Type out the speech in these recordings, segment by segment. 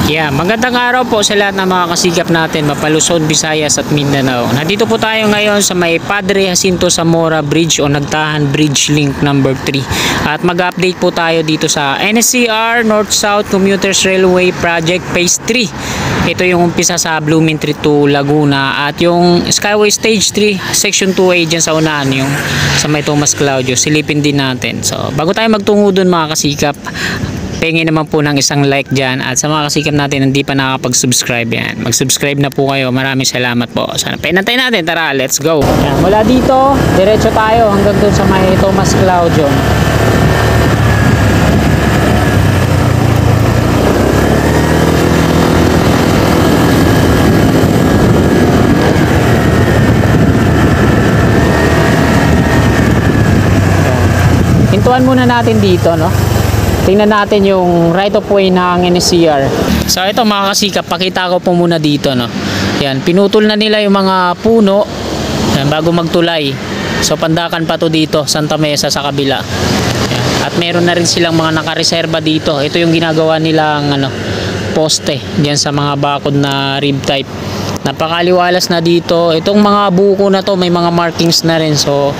Yeah, magandang araw po sa lahat ng mga kasikap natin, Mapaluzon, Visayas at Mindanao. Nandito po tayo ngayon sa may Padre Jacinto Zamora Bridge o Nagtahan Bridge Link number 3. At mag-update po tayo dito sa NSCR North-South Commuters Railway Project Phase 3. Ito yung umpisa sa Bloomingtree to Laguna at yung Skyway Stage 3 Section 2A dyan sa unahan, yung sa may Tomas Claudio. Silipin din natin. So bago tayo magtungo dun mga kasikap, pengin naman po ng isang like dyan, at sa mga kasikap natin hindi pa nakakapag-subscribe yan, mag-subscribe na po kayo. Maraming salamat po. Sana pinantay natin. Tara, let's go. Yan, mula dito diretso tayo hanggang dun sa may Tomas Claudio. Hintuan muna natin dito, no? Tingnan natin yung right of way ng NSCR. So ito mga kasikap, pakita ko po muna dito, no. Yan, pinutol na nila yung mga puno yan, bago magtulay. So pandakan pa to dito, Santa Mesa sa kabila. Yan. At meron na rin silang mga nakareserba dito. Ito yung ginagawa nilang poste diyan sa mga bakod na rib type. Napakaliwalas na dito. Itong mga buko na to may mga markings na rin. So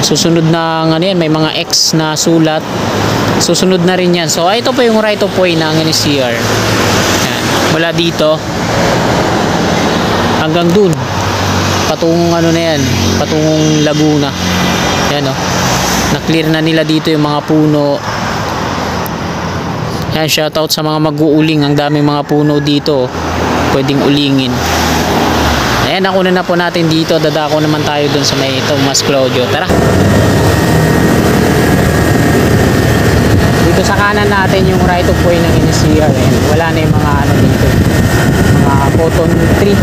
susunod na yan, may mga X na sulat. Susunod na rin yan. So ito pa yung right of way ng NSCR. Yan. Mula dito hanggang dun patungong na yan, patungong Laguna. Yan, oh. Na-clear na nila dito yung mga puno. Yan, shoutout sa mga mag-uuling. Ang daming mga puno dito, pwedeng ulingin. Ayan, nakuna na po natin dito. Dadako naman tayo dun sa may Tomas Claudio. Tara. Dito sa kanan natin yung right of way ng NSCR. Ayan, wala na yung mga dito, mga cotton tree.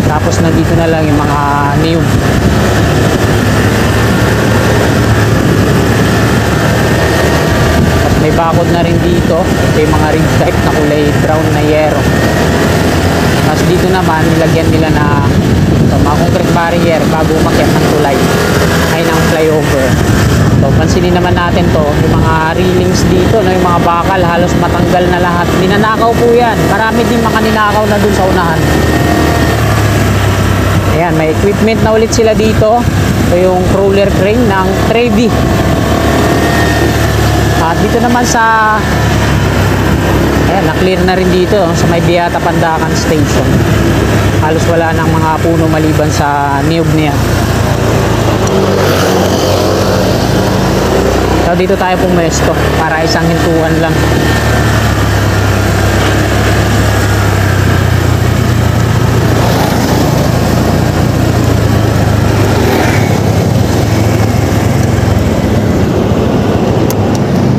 Tapos nandito na lang yung mga niyog. Tapos may bakod na rin dito. Ito yung mga rig type na kulay brown na yero. Tapos dito naman nilagyan nila na mga concrete barrier bago umakyat ng tulay ay ng flyover. So pansinin naman natin to, yung mga railings dito, no, yung mga bakal halos matanggal na lahat. Ninanakaw po yan. Marami din mga ninakaw na dun sa unahan. Ayan, may equipment na ulit sila dito. Ito yung crawler crane ng Trevi. At dito naman sa ayan, na-clear na rin dito sa may Beata Pandakan Station. Halos wala nang mga puno maliban sa niyog niya. So dito tayo pumesto para isang hintuan lang.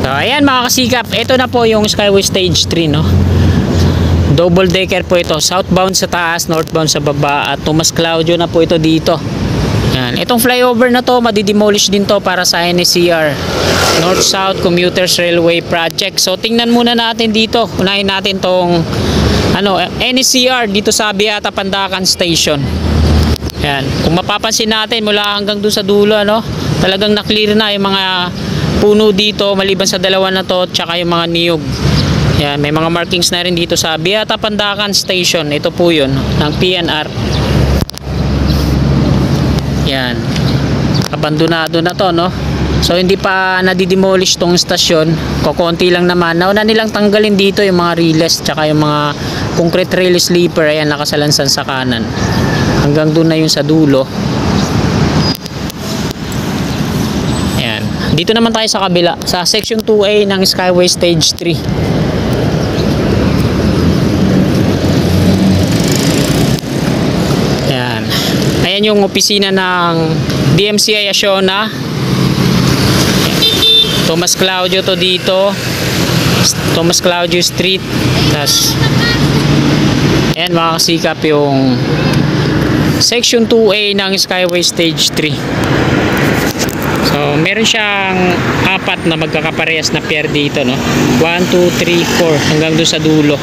So ayan mga kasikap, ito na po yung Skyway Stage 3, no. Double decker po ito, southbound sa taas, northbound sa baba, at Tomas Claudio na po ito dito. Yan. Itong flyover na to, madidemolish din to para sa NSCR North-South Commuters Railway Project. So tingnan muna natin dito. Unahin natin tong NSCR dito sa Beata Pandakan Station. Yan. Kung mapapansin natin mula hanggang doon sa dulo, talagang na-clear na yung mga puno dito maliban sa dalawa na to, tsaka yung mga niyog. Yan, may mga markings na rin dito sa Beata Pandakan Station. Ito po yun ng PNR. Yan, abandonado na to, no. So hindi pa nadidemolish tong stasyon, kokonti lang naman. Nauna nilang tanggalin dito yung mga riles tsaka yung mga concrete rail sleeper. Ayan, nakasalansan sa kanan hanggang doon na yung sa dulo. Ayan, dito naman tayo sa kabila, sa section 2A ng Skyway Stage 3. Ayan yung opisina ng DMCI Asiona. Tomas Claudio to dito, Tomas Claudio Street. Tas ayan mga kasikap yung section 2A ng Skyway Stage 3. So meron siyang apat na magkakaparehas na pier dito, no. 1, 2, 3, 4 hanggang doon sa dulo.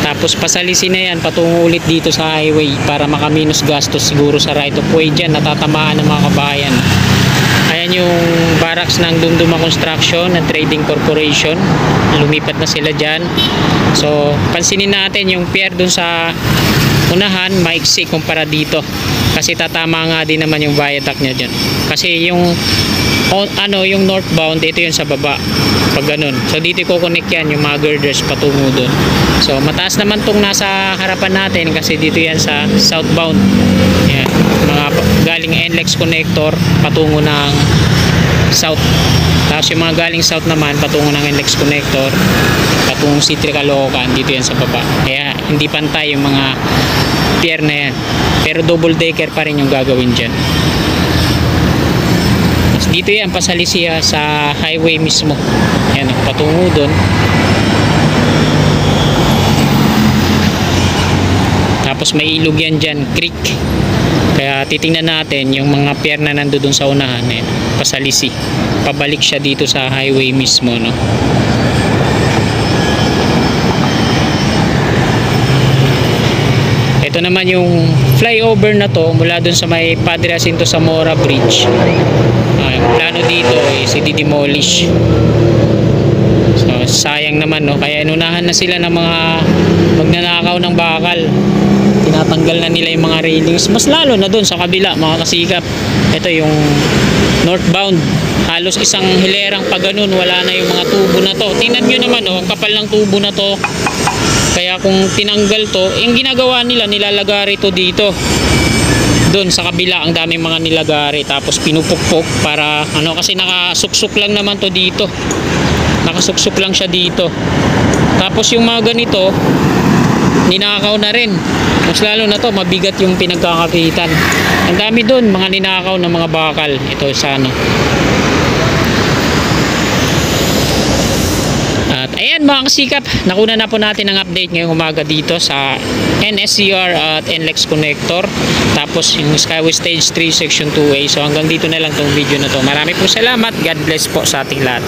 Tapos pasalisin na yan patungo ulit dito sa highway para makaminus gastos siguro sa right of way dyan, natatamaan ng mga kabayan. Ayan Ayan yung barracks ng Dumduma Construction ng Trading Corporation. Lumipat na sila dyan. So pansinin natin yung pier dun sa unahan, maiksi kumpara dito. Kasi tatama nga din naman yung viaduct nya dyan. Kasi yung yung northbound, ito yun sa baba. Pag ganun. So dito i-connect yan yung mga girders patungo dun. So mataas naman tong nasa harapan natin kasi dito yan sa southbound. Yan. Mga galing NLEX connector patungo ng south. Tapos yung mga galing south naman patungo ng NLEX connector patungong City Caloocan, dito yan sa baba. Kaya hindi pantay yung mga pier na yan. Pero double decker pa rin yung gagawin dyan. Dito yan pasalisiya sa highway mismo. Yan, patungo doon. Tapos may ilog yan dyan, creek. Kaya titingnan natin yung mga pier na nandoon sa unahan. Yan, pasalisi. Pabalik siya dito sa highway mismo, no? Ito naman yung flyover na to mula dun sa may Padre Jacinto Zamora Bridge. Yung plano dito is i-demolish. So sayang naman, no? Kaya inunahan na sila ng mga magnanakaw ng bakal. Tinatanggal na nila yung mga railings. Mas lalo na dun sa kabila, mga kasikap. Ito yung northbound. Halos isang hilerang pa ganun, wala na yung mga tubo na to. Tingnan nyo naman, oh, ang kapal ng tubo na to. Kaya kung tinanggal to, yung ginagawa nila, nilalagari to dito. Doon sa kabila, ang daming mga nilagari. Tapos pinupukpok para, kasi nakasuksok lang naman to dito. Nakasuksok lang siya dito. Tapos yung mga ganito, ninakaw na rin. Mas lalo na to, mabigat yung pinagkakapitan. Ang dami doon, mga ninakaw na mga bakal. Ito sana. At ayan mga kasikap, nakuna na po natin ang update ngayong umaga dito sa NSCR at NLEX connector. Tapos yung Skyway Stage 3 Section 2A. So hanggang dito na lang tong video na to. Marami pong salamat. God bless po sa ating lahat.